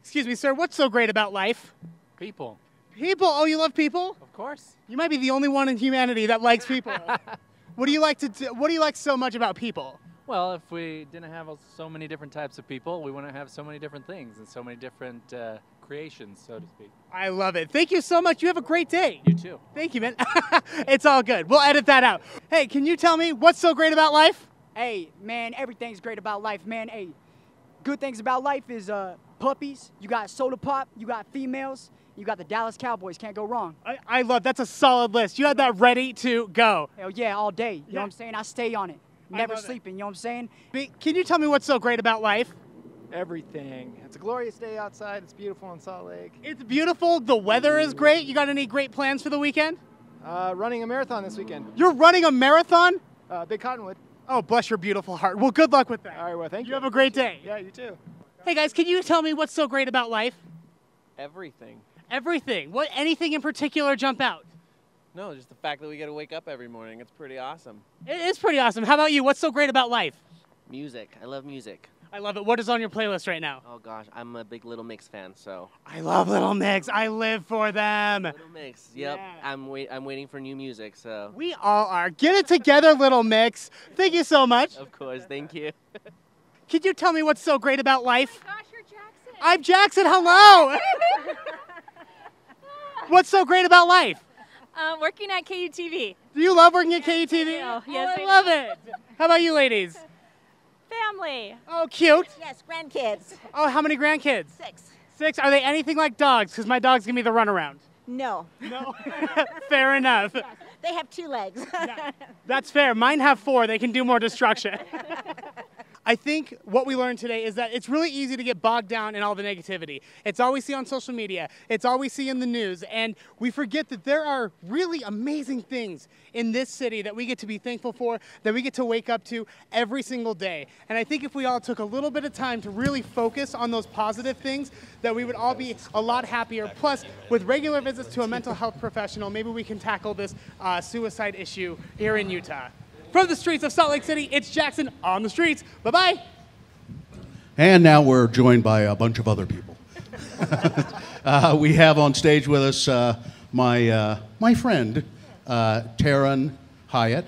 Excuse me, sir. What's so great about life? People. People? Oh, you love people? Of course. You might be the only one in humanity that likes people. What do you like to do? What do you like so much about people? Well, if we didn't have so many different types of people, we wouldn't have so many different things and so many different creations, so to speak. I love it. Thank you so much. You have a great day. You too. Thank you, man. It's all good. We'll edit that out. Hey, can you tell me what's so great about life? Hey, man, everything's great about life, man. Hey, good things about life is puppies. You got soda pop. You got females. You got the Dallas Cowboys. Can't go wrong. I love that's a solid list. You had that ready to go. Hell yeah, all day. You know what I'm saying? I stay on it. Never sleeping. You know what I'm saying? Can you tell me what's so great about life? Everything. It's a glorious day outside. It's beautiful in Salt Lake. It's beautiful. The weather is great. You got any great plans for the weekend? Running a marathon this weekend. You're running a marathon? Big Cottonwood. Oh, bless your beautiful heart. Well, good luck with that. All right, well, thank you. You have a great day. Yeah, you too. Hey, guys, can you tell me what's so great about life? Everything. Everything. Anything in particular jump out? No, just the fact that we get to wake up every morning. It's pretty awesome. It is pretty awesome. How about you? What's so great about life? Music. I love music. I love it. What is on your playlist right now? Oh, gosh. I'm a big Little Mix fan, so. I love Little Mix. I live for them. Little Mix. Yep. Yeah. I'm waiting for new music, so. We all are. Get it together, Little Mix. Thank you so much. Of course. Thank you. Could you tell me what's so great about life? Oh my gosh, you're Jackson. I'm Jackson. Hello. What's so great about life? Working at KUTV. Do you love working at KUTV? Oh, yes, I love it. How about you ladies? Family. Oh, cute. Yes, grandkids. Oh, how many grandkids? 6. 6. Are they anything like dogs? Because my dogs give me the runaround. No. No? Fair enough. Yes. They have 2 legs. That's fair. Mine have 4. They can do more destruction. I think what we learned today is that it's really easy to get bogged down in all the negativity. It's all we see on social media. It's all we see in the news. And we forget that there are really amazing things in this city that we get to be thankful for, that we get to wake up to every single day. And I think if we all took a little bit of time to really focus on those positive things, that we would all be a lot happier. Plus, with regular visits to a mental health professional, maybe we can tackle this suicide issue here in Utah. From the streets of Salt Lake City, it's Jackson on the streets. Bye-bye. And now we're joined by a bunch of other people. We have on stage with us my friend, Taryn Hyatt,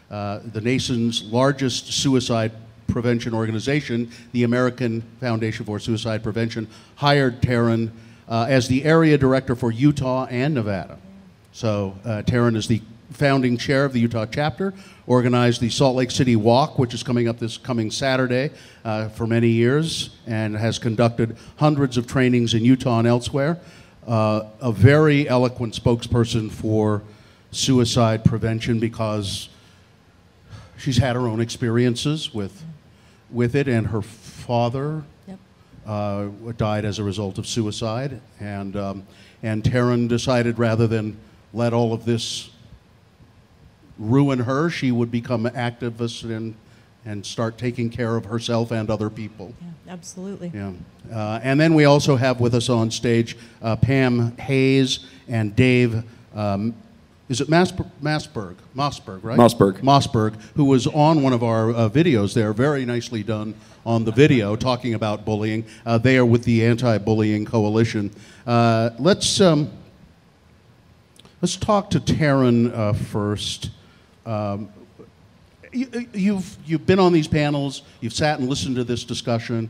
the nation's largest suicide prevention organization, the American Foundation for Suicide Prevention, hired Taryn as the area director for Utah and Nevada. So Taryn is the founding chair of the Utah chapter, organized the Salt Lake City Walk, which is coming up this coming Saturday for many years, and has conducted hundreds of trainings in Utah and elsewhere. A very eloquent spokesperson for suicide prevention because she's had her own experiences with it, and her father died as a result of suicide, and Taryn decided rather than let all of this ruin her, she would become an activist and start taking care of herself and other people. Yeah, absolutely. Yeah. And then we also have with us on stage Pam Hayes and Dave, is it Mossberg, right? Mossberg, who was on one of our videos there, very nicely done on the video, talking about bullying. They are with the Anti-Bullying Coalition. Let's talk to Taryn first. You've been on these panels, you've sat and listened to this discussion.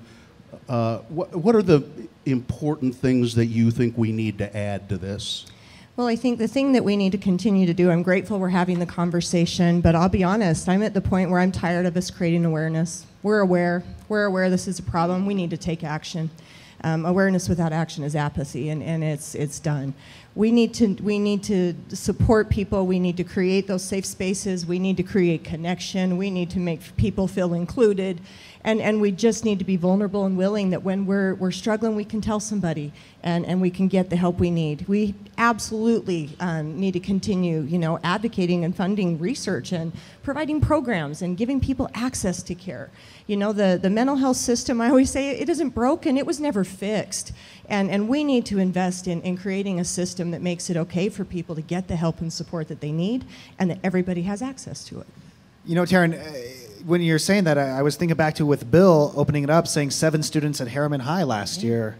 What are the important things that you think we need to add to this? Well, I think the thing that we need to continue to do, I'm grateful we're having the conversation, but I'll be honest, I'm at the point where I'm tired of us creating awareness. We're aware this is a problem, we need to take action. Awareness without action is apathy, and it's done. We need to support people. We need to create those safe spaces. We need to create connection. We need to make people feel included, and we just need to be vulnerable and willing that when we're struggling, we can tell somebody, and we can get the help we need. We absolutely need to continue, advocating and funding research and providing programs and giving people access to care. The mental health system, I always say, it isn't broken, it was never fixed. And we need to invest in creating a system that makes it okay for people to get the help and support that they need and that everybody has access to it. Taryn, when you're saying that, I was thinking back to with Bill opening it up, saying 7 students at Harriman High last year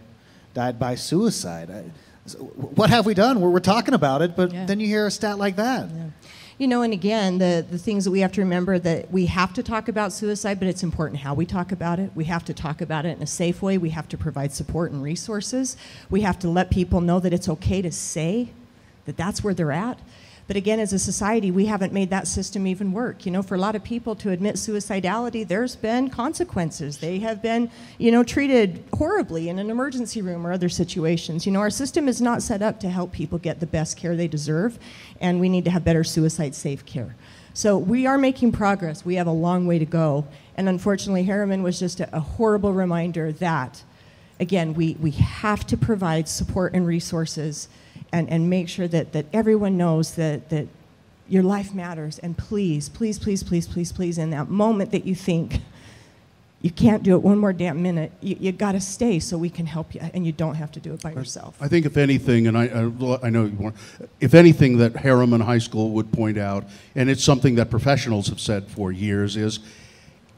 died by suicide. What have we done? We're talking about it, but then you hear a stat like that. Yeah. And again, the things that we have to remember, that we have to talk about suicide, but it's important how we talk about it. We have to talk about it in a safe way. We have to provide support and resources. We have to let people know that it's okay to say that that's where they're at. But again, as a society, we haven't made that system even work. For a lot of people to admit suicidality, there's been consequences. They have been, treated horribly in an emergency room or other situations. Our system is not set up to help people get the best care they deserve, and we need to have better suicide-safe care. So we are making progress. We have a long way to go. And unfortunately, Harriman was just a horrible reminder that, again, we have to provide support and resources and make sure that everyone knows that your life matters. And please, please, please, please, please, please, in that moment that you think you can't do it one more damn minute, you got to stay so we can help you, and you don't have to do it by yourself. I think if anything, and I know you want, if anything that Harriman High School would point out, and it's something that professionals have said for years, is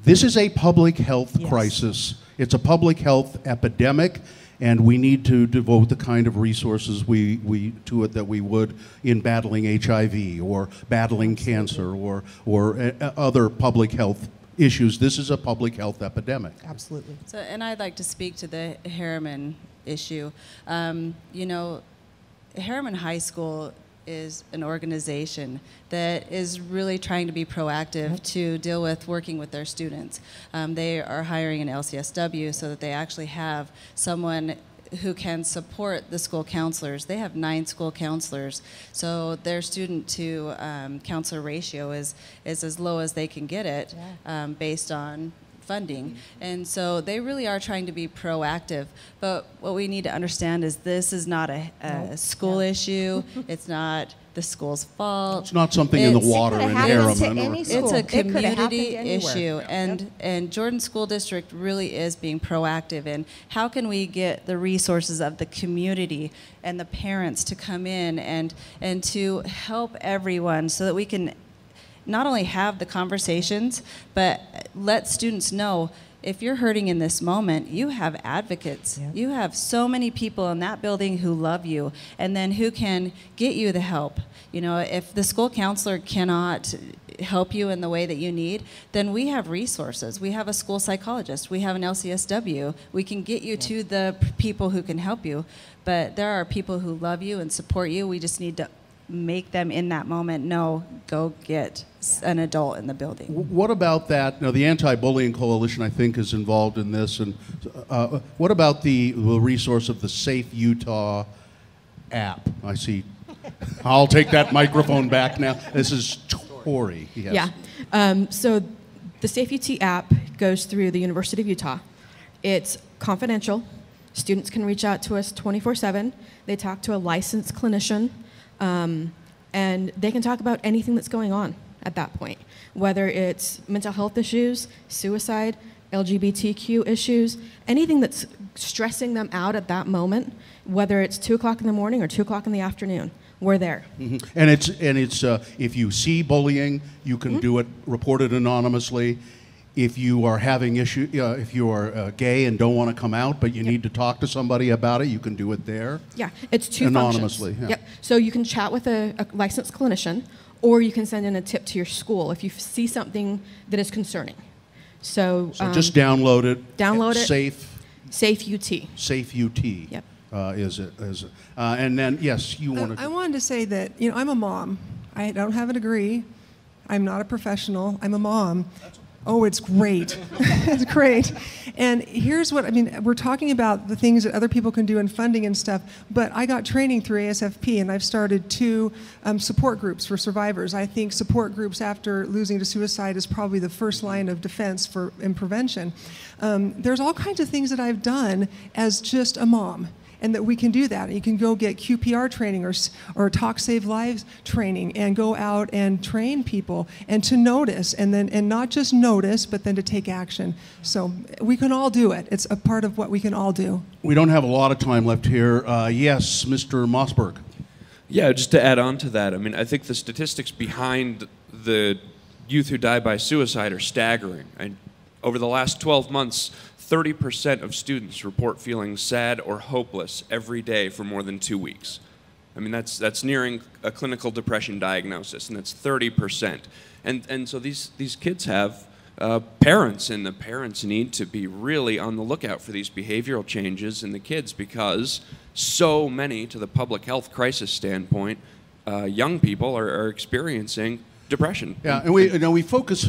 this is a public health crisis. It's a public health epidemic. And we need to devote the kind of resources to it that we would in battling HIV or battling cancer or other public health issues. This is a public health epidemic. Absolutely. So, and I'd like to speak to the Harriman issue. Harriman High School is an organization that is really trying to be proactive to deal with working with their students. They are hiring an LCSW so that they actually have someone who can support the school counselors. They have 9 school counselors, so their student to counselor ratio is as low as they can get it based on funding. And so they really are trying to be proactive. But what we need to understand is this is not a school issue. It's not the school's fault. It's not something in the water in Harriman. It's a community issue. And Jordan School District really is being proactive in how can we get the resources of the community and the parents to come in and to help everyone so that we can not only have the conversations, but let students know if you're hurting in this moment, you have advocates. Yep. You have so many people in that building who love you and then who can get you the help. You know, if the school counselor cannot help you in the way that you need, then we have resources. We have a school psychologist. We have an LCSW. We can get you to the people who can help you. But there are people who love you and support you. We just need to make them in that moment know, go get an adult in the building. What about that? Now, the Anti-Bullying Coalition, I think, is involved in this. And what about the resource of the Safe Utah app? I see. I'll take that microphone back now. This is Tori. Yes. Yeah. So the Safe UT app goes through the University of Utah. It's confidential. Students can reach out to us 24/7. They talk to a licensed clinician, and they can talk about anything that's going on at that point, whether it's mental health issues, suicide, LGBTQ issues, anything that's stressing them out at that moment, whether it's 2 o'clock in the morning or 2 o'clock in the afternoon. We're there. Mm-hmm. And it's if you see bullying, you can do it, report it anonymously. If you are having issue, if you are gay and don't want to come out, but you need to talk to somebody about it, you can do it there. Yeah, it's 2 anonymously. functions. Yeah. Yep. So you can chat with a licensed clinician, or you can send in a tip to your school if you see something that is concerning. So just download it. Download it. Safe UT. Safe UT. Yep. Is it? And then yes, you want to. I wanted to say that I'm a mom. I don't have a degree. I'm not a professional. I'm a mom. Oh, it's great. It's great. And here's what, we're talking about the things that other people can do in funding and stuff, but I got training through ASFP, and I've started 2 support groups for survivors. I think support groups after losing to suicide is probably the first line of defense in prevention. There's all kinds of things that I've done as just a mom, and that we can do that. You can go get QPR training or Talk Save Lives training and go out and train people and to notice and not just notice, but then to take action. So we can all do it. It's a part of what we can all do. We don't have a lot of time left here. Yes, Mr. Mossberg. Yeah, just to add on to that, I think the statistics behind the youth who die by suicide are staggering. Over the last 12 months, 30% of students report feeling sad or hopeless every day for more than 2 weeks. That's nearing a clinical depression diagnosis, and that's 30%. And so these kids have parents, and the parents need to be really on the lookout for these behavioral changes in the kids, because so many, to the public health crisis standpoint, young people are experiencing depression. Yeah, and we focus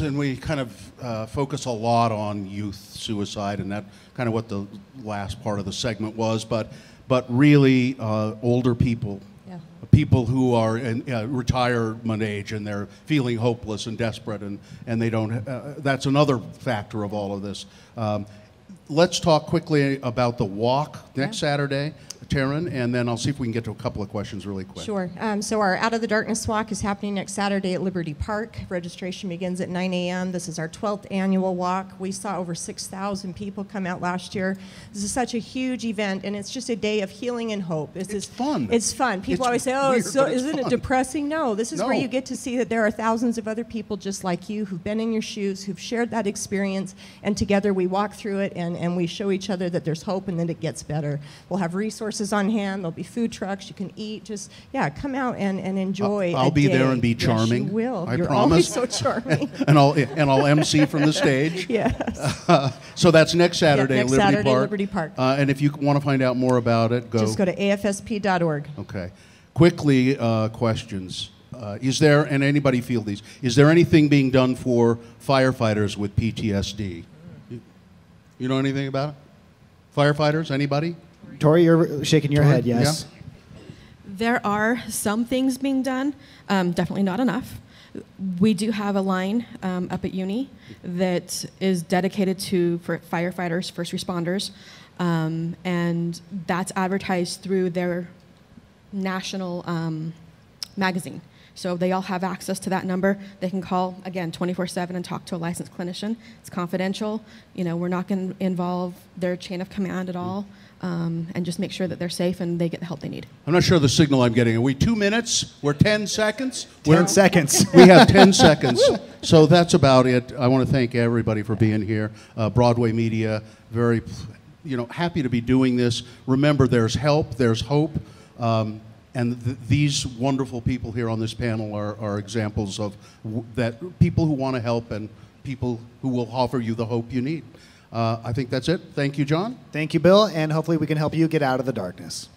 focus a lot on youth suicide, and that kind of what the last part of the segment was. But really, older people, people who are in retirement age, and they're feeling hopeless and desperate, and they don't. That's another factor of all of this. Let's talk quickly about the walk next Saturday, Taryn, and then I'll see if we can get to a couple of questions really quick. Sure. So our Out of the Darkness walk is happening next Saturday at Liberty Park. Registration begins at 9 a.m. This is our 12th annual walk. We saw over 6,000 people come out last year. This is such a huge event, and it's just a day of healing and hope. It's fun. It's fun. People always say, oh, isn't it depressing? No, this is where you get to see that there are thousands of other people just like you who've been in your shoes, who've shared that experience, and together we walk through it, and we show each other that there's hope and that it gets better. We'll have resources on hand. There'll be food trucks. You can eat. Just, come out and enjoy. I'll be there and be charming. Yes, you will. I You're promise. always so charming. and I'll MC from the stage. Yes. So that's next Saturday, next Liberty Saturday, Park. Liberty Park. And if you want to find out more about it, just go to afsp.org. Okay. Quickly, questions. Is there, and anybody feel these, is there anything being done for firefighters with PTSD? You know anything about it? Firefighters, anybody? Tori, you're shaking your head, yes. Yeah. There are some things being done, definitely not enough. We do have a line up at Uni that is dedicated for firefighters, first responders, and that's advertised through their national magazine. So they all have access to that number. They can call, again, 24/7 and talk to a licensed clinician. It's confidential. We're not going to involve their chain of command at all. and just make sure that they're safe and they get the help they need. I'm not sure the signal I'm getting. Are we 2 minutes? We're 10 seconds? 10 seconds. We have 10 seconds. So that's about it. I want to thank everybody for being here. Broadway Media, very, happy to be doing this. Remember, there's help, there's hope. And these wonderful people here on this panel are examples of that people who want to help and people who will offer you the hope you need. I think that's it. Thank you, John. Thank you, Bill, and hopefully we can help you get out of the darkness.